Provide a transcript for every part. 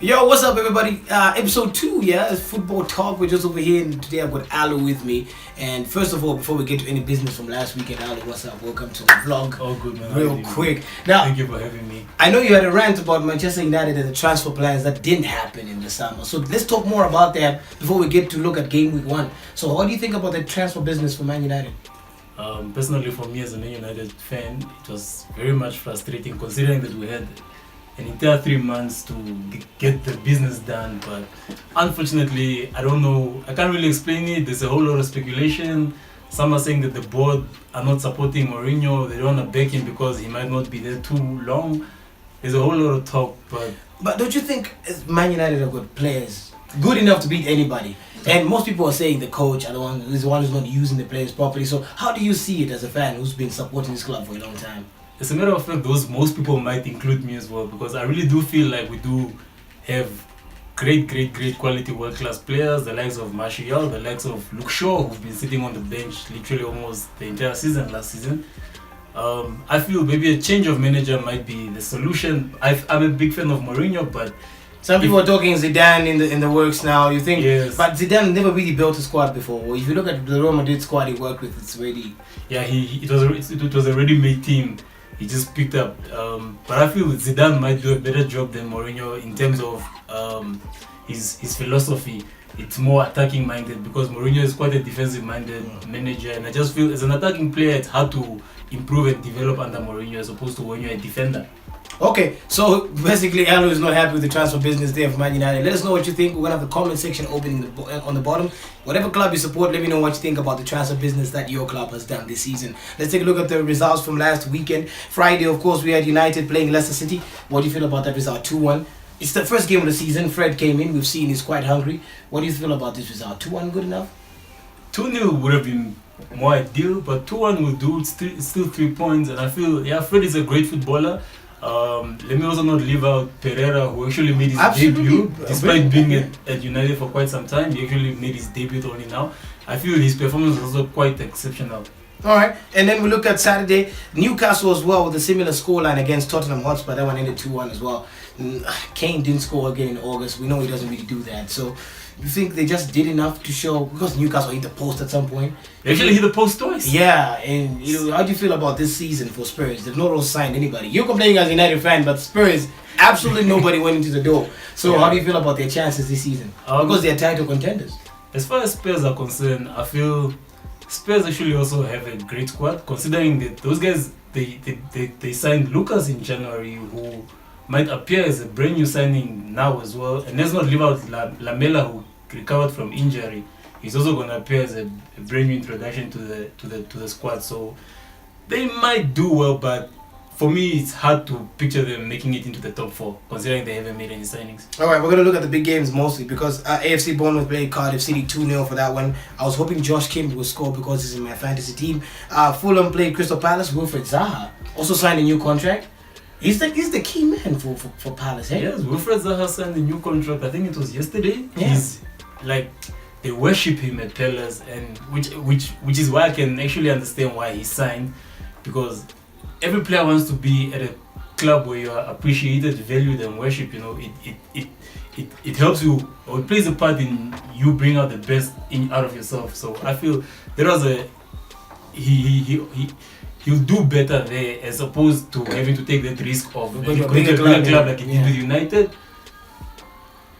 Yo, what's up, everybody? Episode 2, yeah, it's football talk. We're just over here, and today I've got Alu with me. And first of all, before we get to any business from last weekend, Alu, what's up? Welcome to the vlog. Oh, good, man. Real quick. Now, thank you for having me. I know you had a rant about Manchester United and the transfer plans that didn't happen in the summer. So let's talk more about that before we get to look at Gameweek 1. So what do you think about the transfer business for Man United? Personally, for me as a Man United fan, it was very much frustrating considering that we had an entire 3 months to get the business done. But unfortunately, I don't know, I can't really explain it. There's a whole lot of speculation. Some are saying that the board are not supporting Mourinho. They don't want to back him because he might not be there too long. There's a whole lot of talk. But don't you think Man United are good players? Good enough to beat anybody. And most people are saying the coach is the one who's not using the players properly. So how do you see it as a fan who's been supporting this club for a long time? As a matter of fact, most people might include me as well, because I really do feel like we do have great quality world-class players, the likes of Martial, the likes of Luke Shaw, who've been sitting on the bench literally almost the entire season last season. I feel maybe a change of manager might be the solution. I'm a big fan of Mourinho, but some people are talking Zidane in the works now. You think, yes. But Zidane never really built a squad before. If you look at the Real Madrid squad he worked with, it's already it was a ready-made team. He just picked up. But I feel Zidane might do a better job than Mourinho in terms of his philosophy. It's more attacking minded, because Mourinho is quite a defensive minded manager, and I just feel as an attacking player it's hard to improve and develop under Mourinho as opposed to when you're a defender. Okay, so basically Alu is not happy with the transfer business there for Man United. Let us know what you think. We're going to have the comment section open on the bottom. Whatever club you support, let me know what you think about the transfer business that your club has done this season. Let's take a look at the results from last weekend. Friday, of course, we had United playing Leicester City. What do you feel about that result? 2-1. It's the first game of the season. Fred came in. We've seen he's quite hungry. What do you feel about this result? 2-1 good enough? 2-0 would have been more ideal, but 2-1 will do. It's still 3 points, and I feel, Fred is a great footballer. Let me also not leave out Pereira, who actually made his debut despite being at United for quite some time. He actually made his debut only now. I feel his performance was also quite exceptional. Alright, and then we look at Saturday, Newcastle as well with a similar scoreline against Tottenham Hotspur. That one ended 2-1 as well. Kane didn't score again in August. We know he doesn't really do that. So you think they just did enough to show, because Newcastle hit the post at some point? They actually hit the post twice. Yeah, and how do you feel about this season for Spurs? They've not also signed anybody. You're complaining as a United fan, but Spurs, absolutely nobody went into the door. So how do you feel about their chances this season? Because they're title contenders. As far as Spurs are concerned, I feel Spurs actually also have a great squad, considering that those guys, they signed Lucas in January, who might appear as a brand new signing now as well. And let's not leave out Lamela, who recovered from injury. He's also going to appear as a brand new introduction to the squad. So they might do well, but for me it's hard to picture them making it into the top 4, considering they haven't made any signings. Alright, we're going to look at the big games mostly, because AFC Bournemouth played Cardiff City 2-0 for that one. I was hoping Josh King would score because he's in my fantasy team. Fulham played Crystal Palace. Wilfred Zaha also signed a new contract. He's the key man for Palace, eh? Yes, Wilfred Zaha signed a new contract. I think it was yesterday. Yeah. He's like, they worship him at Palace, and which is why I can actually understand why he signed, because every player wants to be at a club where you are appreciated, valued, and worshipped. You know, it helps you, or it plays a part in you bring out the best out of yourself. So I feel there was he'll do better there as opposed to having to take that risk of going to a bigger club like he did with United.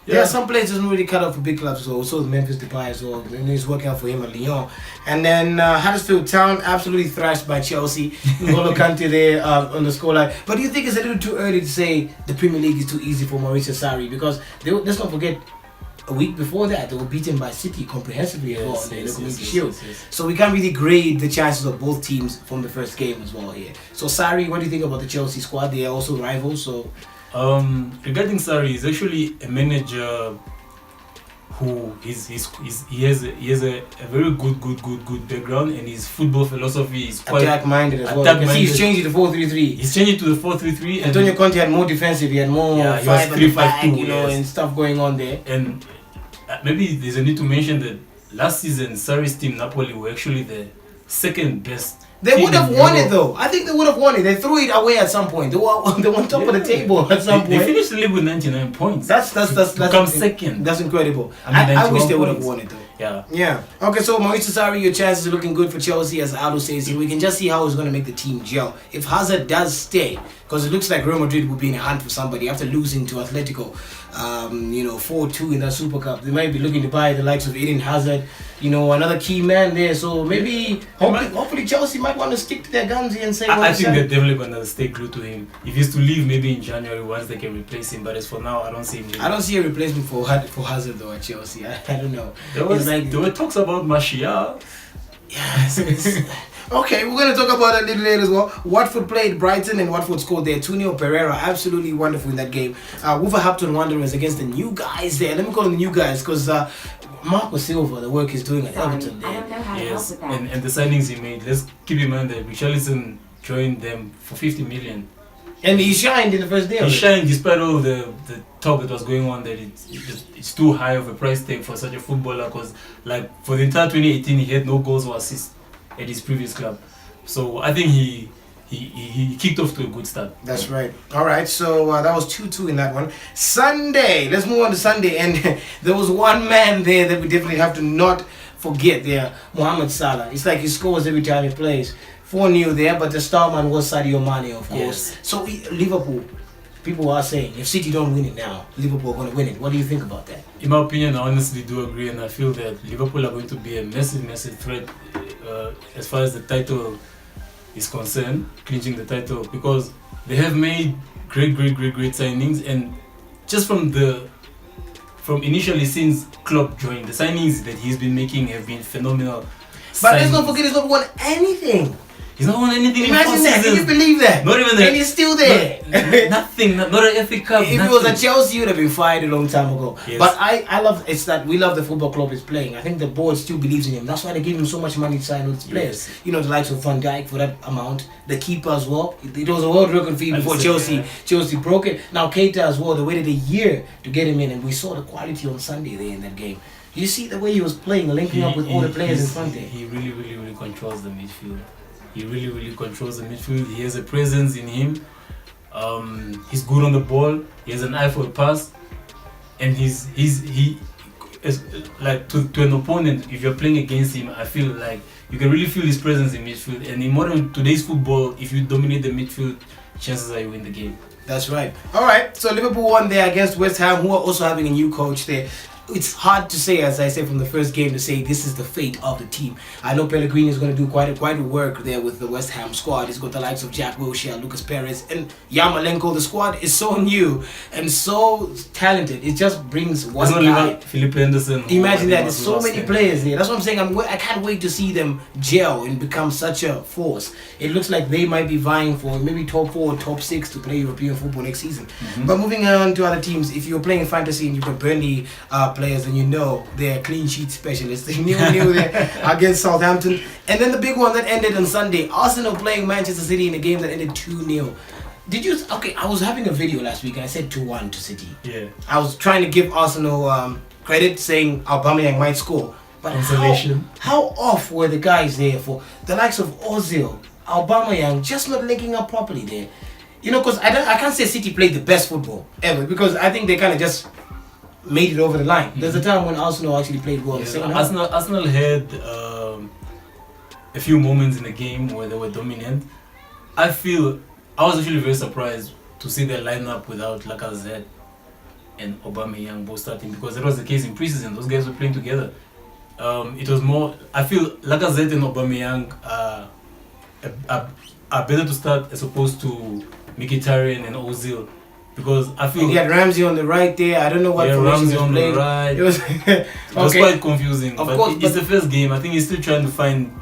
Yeah, some players doesn't really cut out for big clubs, so Memphis Depay as well. And it's working out for him at Lyon. And then Huddersfield Town absolutely thrashed by Chelsea. N'Golo Kante there on the scoreline. But do you think it's a little too early to say the Premier League is too easy for Mauricio Sarri? Because let's not forget, a week before that they were beaten by City comprehensively as well in the Community Shield. So we can't really grade the chances of both teams from the first game as well here. So Sarri, what do you think about the Chelsea squad? They are also rivals, so. Regarding Sarri, he's actually a manager who he has a very good background, and his football philosophy is quite attack-minded as well. You can see he's changed it to 4-3-3. He's changed it to the 4-3-3. Antonio Conte had more defensive, he had more 5 at the back, and stuff going on there. And maybe there's a need to mention that last season Sarri's team Napoli were actually the second best They would have won it though. I think they would have won it. They threw it away at some point. They were on top of the table at some point. They finished the league with 99 points. That's come second. That's incredible. I wish they would have won it though. Yeah. Yeah. Okay, so Mauricio Sarri, your chances are looking good for Chelsea, as Aldo says here. We can just see how he's going to make the team gel. If Hazard does stay, because it looks like Real Madrid will be in a hunt for somebody after losing to Atletico, 4-2 in that Super Cup. They might be looking to buy the likes of Eden Hazard, another key man there. So maybe, hopefully Chelsea might want to stick to their guns here and say, I think they're definitely going to stay glued to him. If he's to leave, maybe in January once they can replace him. But as for now, I don't see him leaving. I don't see a replacement for Hazard though at Chelsea. I don't know. There were talks about Martial. Yeah. Okay, we're going to talk about that a little later as well. Watford played Brighton and Watford scored there. 2-0 Pereira, absolutely wonderful in that game. Wolverhampton Wanderers against the new guys there. Let me call them the new guys because Marco Silva, the work he's doing at Everton there. Yes, and the signings he made. Let's keep in mind that Richarlison joined them for 50 million. And he shined in the first day. He shined despite all the talk that was going on that it's too high of a price tag for such a footballer because like for the entire 2018 he had no goals or assists at his previous club. So I think he kicked off to a good start. That's right. All right, so that was 2-2 in that one. Sunday, let's move on to Sunday. And there was one man there that we definitely have to not forget there, Mohamed Salah. It's like he scores every time he plays. 4-0 there, but the star man was Sadio Mane, of course. Yes. So Liverpool, people are saying, if City don't win it now, Liverpool are going to win it. What do you think about that? In my opinion, I honestly do agree, and I feel that Liverpool are going to be a massive threat as far as the title is concerned, clinching the title, because they have made great signings, and just from initially since Klopp joined, the signings that he's been making have been phenomenal. But let's not forget, he's not won anything. He's not won anything. Imagine that. Can you believe that? Not even that. And he's still there. Nothing. Not an FA Cup. If it was at Chelsea, he would have been fired a long time ago. Yes. But I love it's that we love the football club he's playing. I think the board still believes in him. That's why they give him so much money to sign with his players. Yes. The likes of Van Dijk for that amount. The keeper as well. It was a world record fee before Chelsea broke it. Now Keita as well. They waited a year to get him in, and we saw the quality on Sunday there in that game. You see the way he was playing, linking up with all the players in front there. He really controls the midfield. He really controls the midfield. He has a presence in him. He's good on the ball. He has an eye for a pass, and he is like to an opponent. If you're playing against him, I feel like you can really feel his presence in midfield. And in today's football, if you dominate the midfield, chances are you win the game. That's right. All right. So Liverpool won there against West Ham, who are also having a new coach there. It's hard to say, as I said from the first game, to say this is the fate of the team. I know Pellegrini is going to do quite a work there with the West Ham squad. He's got the likes of Jack Wilshere, Lucas Perez, and Yarmolenko. The squad is so new and so talented. It just brings one guy. Philip Henderson. Imagine that. There's so many players there. That's what I'm saying. I can't wait to see them gel and become such a force. It looks like they might be vying for maybe top 4, top 6 to play European football next season. Mm-hmm. But moving on to other teams, if you're playing fantasy and you've got Burnley players, and they're clean sheet specialists. They knew there against Southampton. And then the big one that ended on Sunday, Arsenal playing Manchester City in a game that ended 2-0. I was having a video last week and I said 2-1 to City. Yeah. I was trying to give Arsenal credit, saying Aubameyang might score. But how off were the guys there for the likes of Ozil, Aubameyang just not linking up properly there? Because I can't say City played the best football ever, because I think they kind of just made it over the line. Mm-hmm. There's a time when Arsenal actually played well. Yeah, Arsenal had a few moments in the game where they were dominant. I was actually very surprised to see their lineup without Lacazette and Aubameyang both starting, because that was the case in preseason. Those guys were playing together. It was more. I feel Lacazette and Aubameyang are better to start as opposed to Mkhitaryan and Ozil. Because I feel he had Ramsey on the right there. I don't know what formation he was playing. The right. It was quite confusing. Of course, it's the first game. I think he's still trying to find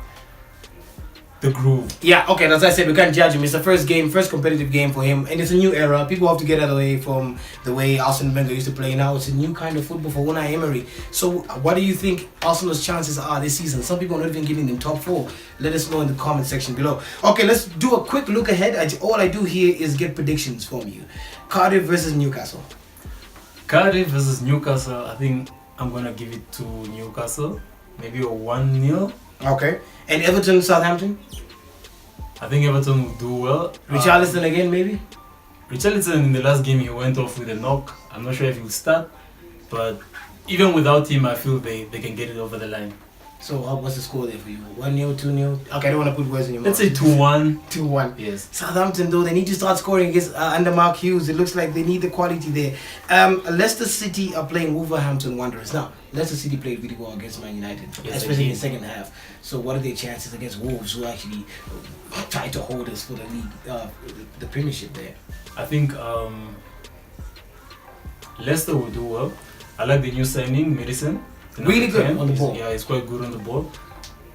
the groove. Yeah, okay, as I said, we can't judge him. It's the first game, first competitive game for him, and it's a new era. People have to get out of the way from the way Arsene Wenger used to play. Now it's a new kind of football for Unai Emery. So what do you think Arsenal's chances are this season? Some people are not even giving them top 4. Let us know in the comment section below. Okay, let's do a quick look ahead. All I do here is get predictions from you. Cardiff versus Newcastle. Cardiff versus Newcastle. I think I'm going to give it to Newcastle. Maybe a 1-0. Okay. And Everton, Southampton? I think Everton will do well. Richarlison again, maybe? Richarlison in the last game he went off with a knock. I'm not sure if he will start, but even without him, I feel they can get it over the line. So what's the score there for you? 1-0, 2-0? Okay, I don't want to put words in your mouth. Let's say 2-1. 2-1. Yes. Southampton though, they need to start scoring against under Mark Hughes. It looks like they need the quality there. Leicester City are playing Wolverhampton Wanderers. Now, Leicester City played really well against Man United, especially in the second half. So what are their chances against Wolves, who actually try to hold us for the league, the Premiership there? I think Leicester will do well. I like the new signing, Madison. Really good on the ball. Yeah, he's quite good on the ball,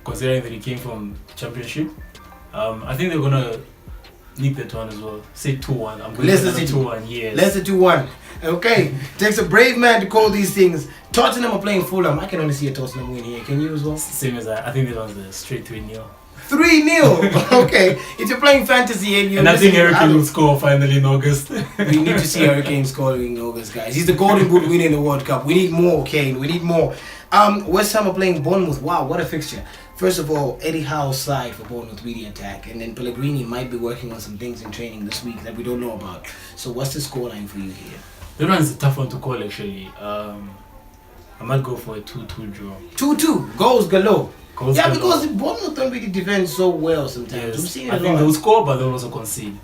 considering that he came from Championship. I think they're gonna nick that one as well. Say 2-1. I'm going to say 2-1. Yes. Leicester 2-1. Okay, takes a brave man to call these things. Tottenham are playing Fulham. I can only see a Tottenham win here. Can you as well? Same as I think that one's a straight 3-0. 3-0. Okay, if you're playing fantasy and you're I think Harry Kane will score finally in August. We need to see Harry Kane scoring in August, guys. He's the Golden Boot winner in the World Cup. We need more, Kane. We need more. West Ham are playing Bournemouth. Wow, what a fixture. First of all, Eddie Howe's side for Bournemouth really attack, and then Pellegrini might be working on some things in training this week that we don't know about. So what's the scoreline for you here? That one's a tough one to call actually. I might go for a 2-2 draw. 2-2, goals galore. Galore. Because Bournemouth don't really defend so well sometimes. Yes. I think they'll score, but they'll also concede.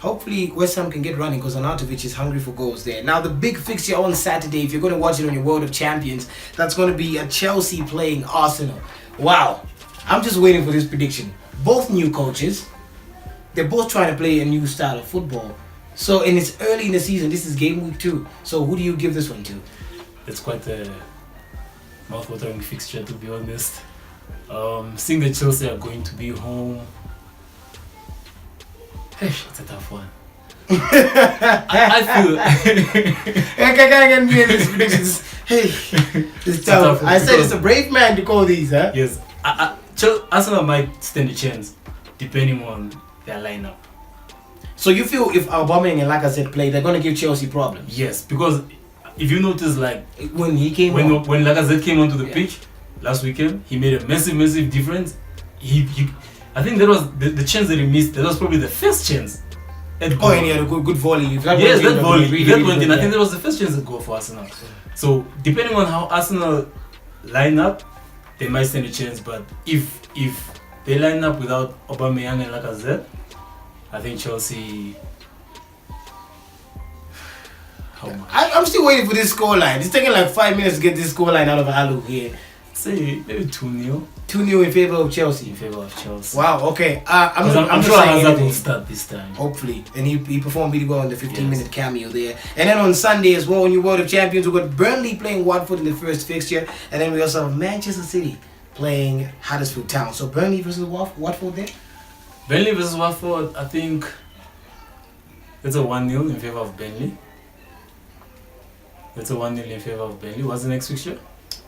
Hopefully West Ham can get running because Arnautovic is hungry for goals there. Now the big fixture on Saturday, if you're going to watch it on your World of Champions, that's going to be a Chelsea playing Arsenal. Wow, I'm just waiting for this prediction. Both new coaches, they're both trying to play a new style of football. So, and it's early in the season, this is game week 2. So who do you give this one to? It's quite a mouth-watering fixture, to be honest. Seeing that Chelsea are going to be home, it's a tough one. I feel. I can't get these predictions. Hey, it's tough. I said it's a brave man to call these, huh? Yes. Arsenal might stand a chance, depending on their lineup. So you feel if Aubameyang and Lacazette play, they're going to give Chelsea problems? Yes, because if you notice, like when Lacazette came onto the pitch last weekend, he made a massive difference. I think that was the chance that he missed. That was probably the first chance. And he had a good volley. Yes, that volley. That went in. I think that was the first chance to go for Arsenal. So depending on how Arsenal line up, they might stand a chance. But if they line up without Aubameyang and Lacazette, I think Chelsea. I'm still waiting for this scoreline. It's taking like 5 minutes to get this scoreline out of Alu here. Say maybe 2-0. 2-0 in favor of Chelsea. In favor of Chelsea. Wow. Okay. I'm sure Hazard will start this time. Hopefully, and he performed really well in the 15-minute cameo there. And then on Sunday as well, in your World of Champions, we got Burnley playing Watford in the first fixture, and then we also have Manchester City playing Huddersfield Town. So Burnley versus Watford there. Burnley versus Watford. I think it's a 1-0 in favor of Burnley. That's a 1-0 in favor of Burnley. What's the next fixture?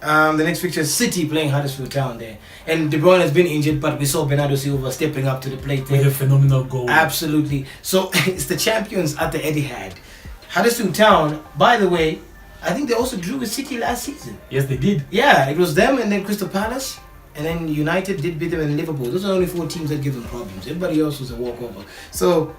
The next fixture is City playing Huddersfield Town there. And De Bruyne has been injured, but we saw Bernardo Silva stepping up to the plate there. With a phenomenal goal. Absolutely. So it's the champions at the Etihad. Huddersfield Town, by the way, I think they also drew with City last season. Yes, they did. Yeah, it was them and then Crystal Palace. And then United did beat them in Liverpool. Those are the only 4 teams that give them problems. Everybody else was a walkover. So,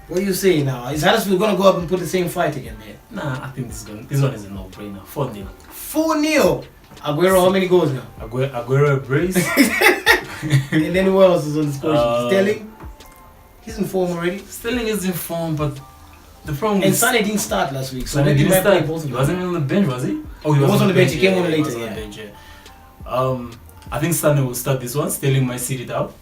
what do you say now? Is Huddersfield going to go up and put the same fight again there? Nah, I think this one is a no-brainer. 4-0. 4-0. Aguero, how many goals now? Aguero a brace. And then who else is on the score sheet? Sterling? He's in form already. Sterling is in form, but the problem is... And Sané didn't start last week, so Sané maybe didn't start. Both of he them. wasn't on the bench, was he? Oh, he was on the bench. He came on later, he was on the bench, I think Sané will start this one. Sterling might sit it out.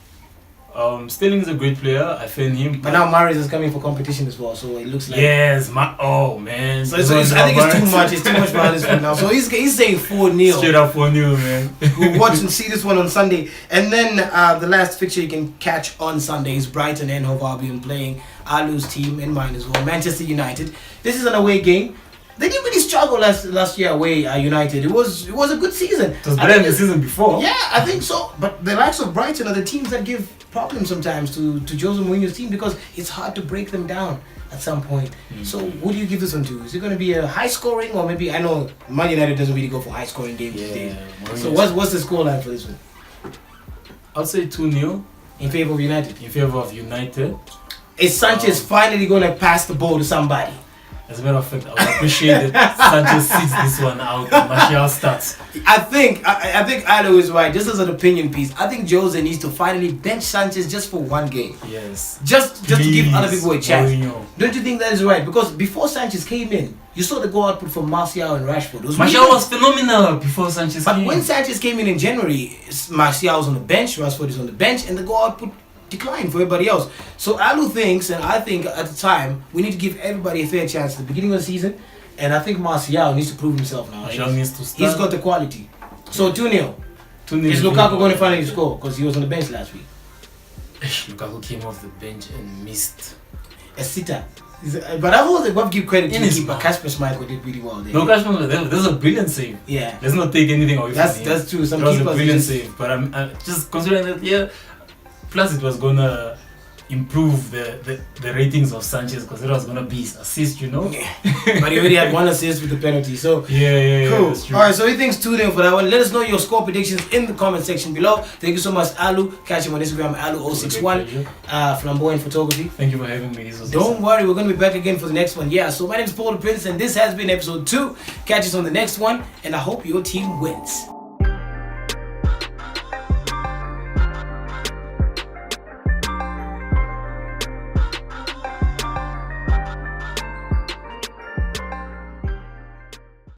Sterling is a great player. I fan him. But now Mahrez is coming for competition as well, so it looks like... Yes, oh man. So I think it's too much. It's too much for Huddersfield now. So he's saying 4-0. Straight up 4-0, man. We'll watch and see this one on Sunday. And then the last fixture you can catch on Sunday is Brighton and Hove Albion playing Alu's team and mine as well, Manchester United. This is an away game. They didn't really struggle last year away United. It was a good season. It was better than the season before. Yeah, I think so. But the likes of Brighton are the teams that give problems sometimes to Jose Mourinho's team because it's hard to break them down at some point. So what do you give this one to? Is it going to be a high scoring or maybe, I know Man United doesn't really go for high scoring games these days. So what's the scoreline for this one? I'll say 2-0 In favor of United. In favor of United. Is Sanchez finally going to pass the ball to somebody? As a matter of fact, I would appreciate that Sanchez sits this one out and Martial starts. I think Alo is right. Just as an opinion piece, I think Jose needs to finally bench Sanchez just for one game. Yes. Just to give other people a chance. Mourinho. Don't you think that is right? Because before Sanchez came in, you saw the goal output from Martial and Rashford. Martial was phenomenal before Sanchez came in. But when Sanchez came in January, Martial was on the bench, Rashford is on the bench, and the goal output declined for everybody else. So Alu thinks, and I think at the time, we need to give everybody a fair chance at the beginning of the season. And I think Martial needs to prove himself now. Martial needs to start. He's got the quality. So 2-0. Is Lukaku going to finally score? Because he was on the bench last week. Lukaku came off the bench and missed. A sitter. But I will give credit to the keeper. Kasper Schmeichel did really well there. No, Kasper, that was a brilliant save. Yeah. Let's not take anything away from him. That's true. Some that was keepers a brilliant save. But I'm just considering that, yeah. Plus, it was gonna improve the ratings of Sanchez because it was gonna be his assist, you know. But he already had one assist with the penalty, so yeah, cool. That's true. All right, so he thinks 2-0 for that one. Let us know your score predictions in the comment section below. Thank you so much, Alu. Catch him on Instagram, Alu061, Flamboyant Photography. Thank you for having me. Don't worry, we're gonna be back again for the next one. Yeah. So my name is Paul the Prince, and this has been episode 2. Catch us on the next one, and I hope your team wins.